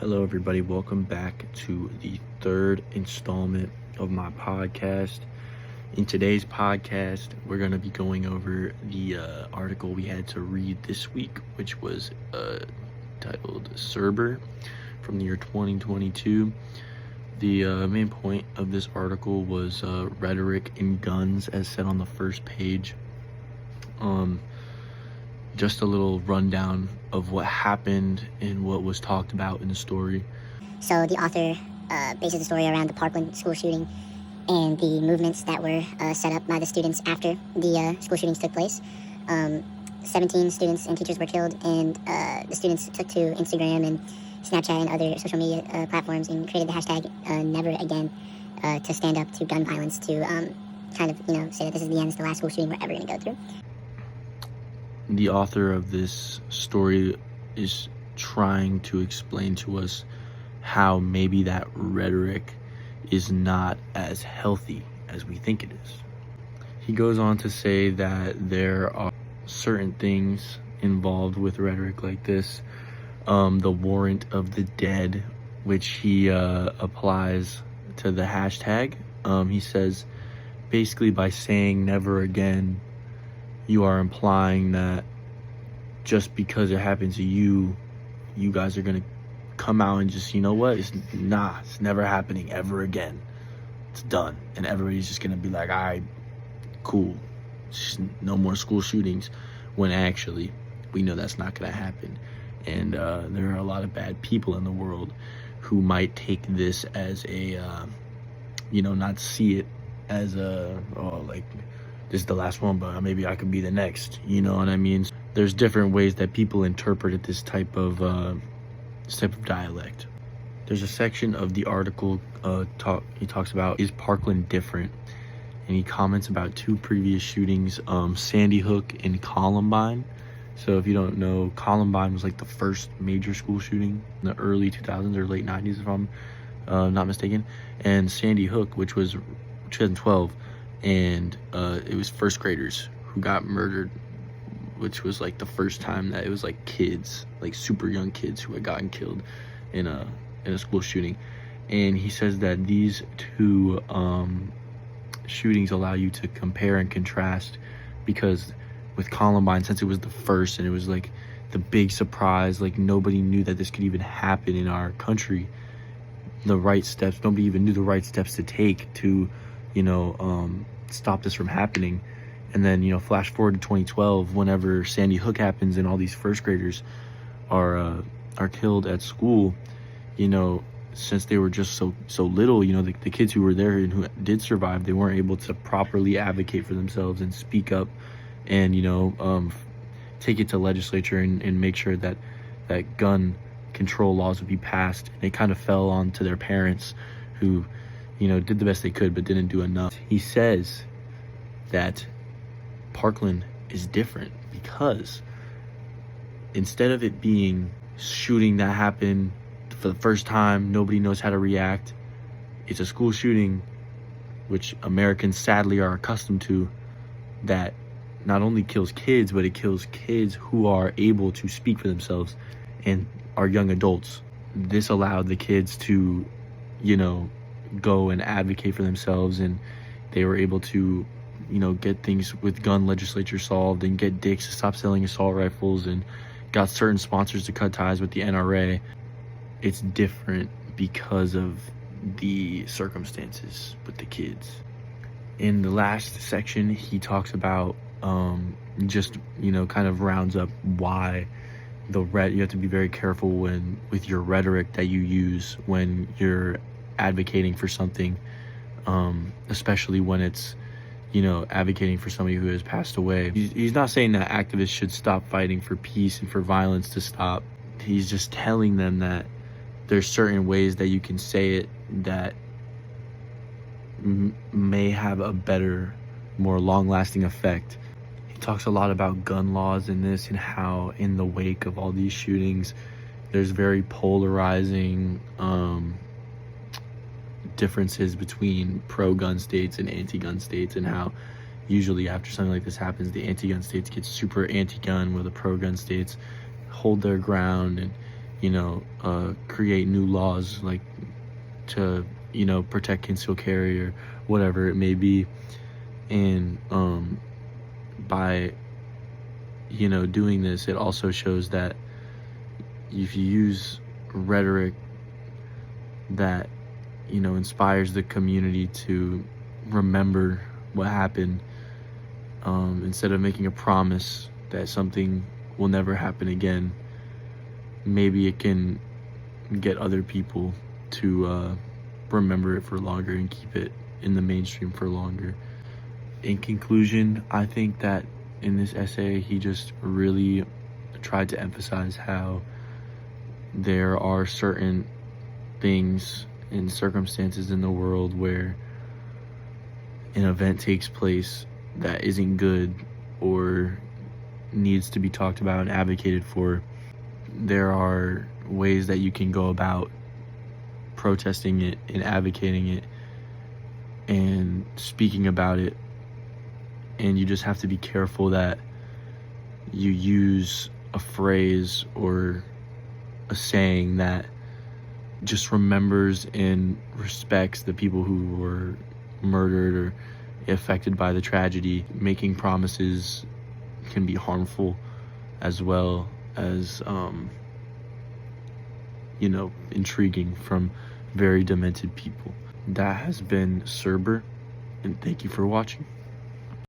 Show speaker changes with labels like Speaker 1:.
Speaker 1: Hello, everybody. Welcome back to the third installment of my podcast. In today's podcast, we're going to be going over the article we had to read this week, which was titled Serber from the year 2022. The main point of this article was rhetoric and guns, as said on the first page. Just a little rundown of what happened and what was talked about in the story.
Speaker 2: So the author bases the story around the Parkland school shooting and the movements that were set up by the students after the school shootings took place. 17 students and teachers were killed, and the students took to Instagram and Snapchat and other social media platforms and created the hashtag Never Again to stand up to gun violence, to kind of, say that this is the end, it's the last school shooting we're ever going to go through.
Speaker 1: The author of this story is trying to explain to us how maybe that rhetoric is not as healthy as we think it is. He goes on to say that there are certain things involved with rhetoric like this. The warrant of the dead, which he applies to the hashtag. He says, basically by saying never again, you are implying that just because it happened to you, you guys are going to come out and just, it's never happening ever again. It's done. And everybody's just going to be like, all right, cool. Just no more school shootings. When actually, we know that's not going to happen. And there are a lot of bad people in the world who might take this as a, not see it as this is the last one, but maybe I could be the next. You know what I mean? There's different ways that people interpret this type of dialect. There's a section of the article he talks about, is Parkland different? And he comments about two previous shootings, Sandy Hook and Columbine. So if you don't know, Columbine was like the first major school shooting in the early 2000s or late 90s, if I'm not mistaken. And Sandy Hook, which was 2012. And it was first graders who got murdered, which was like the first time that it was like kids, like super young kids who had gotten killed in a school shooting. And he says that these two shootings allow you to compare and contrast, because with Columbine, since it was the first and it was like the big surprise, like nobody knew that this could even happen in our country, nobody even knew the right steps to take to stop this from happening. And then flash forward to 2012, whenever Sandy Hook happens and all these first graders are killed at school, since they were just so little, the kids who were there and who did survive, they weren't able to properly advocate for themselves and speak up and take it to legislature and make sure that gun control laws would be passed. And it kind of fell onto their parents, who did the best they could, but didn't do enough. He says that Parkland is different because instead of it being shooting that happened for the first time, nobody knows how to react, it's a school shooting, which Americans sadly are accustomed to, that not only kills kids, but it kills kids who are able to speak for themselves and are young adults. This allowed the kids to, go and advocate for themselves, and they were able to get things with gun legislature solved and get Dicks to stop selling assault rifles and got certain sponsors to cut ties with the NRA. It's different because of the circumstances with the kids. In the last section, he talks about kind of rounds up why you have to be very careful with your rhetoric that you use when you're advocating for something, especially when it's advocating for somebody who has passed away. He's not saying that activists should stop fighting for peace and for violence to stop. He's just telling them that there's certain ways that you can say it that may have a better, more long-lasting effect. He talks a lot about gun laws in this, and how in the wake of all these shootings, there's very polarizing differences between pro-gun states and anti-gun states, and how usually after something like this happens, the anti-gun states get super anti-gun, where the pro-gun states hold their ground and create new laws, like to, protect concealed carry or whatever it may be. And by, doing this, it also shows that if you use rhetoric that, inspires the community to remember what happened, instead of making a promise that something will never happen again, maybe it can get other people to remember it for longer and keep it in the mainstream for longer. In conclusion, I think that in this essay, he just really tried to emphasize how there are certain things and circumstances in the world where an event takes place that isn't good or needs to be talked about and advocated for. There are ways that you can go about protesting it and advocating it and speaking about it, and you just have to be careful that you use a phrase or a saying that just remembers and respects the people who were murdered or affected by the tragedy. Making promises can be harmful, as well as intriguing from very demented people. That has been Cerber, and thank you for watching.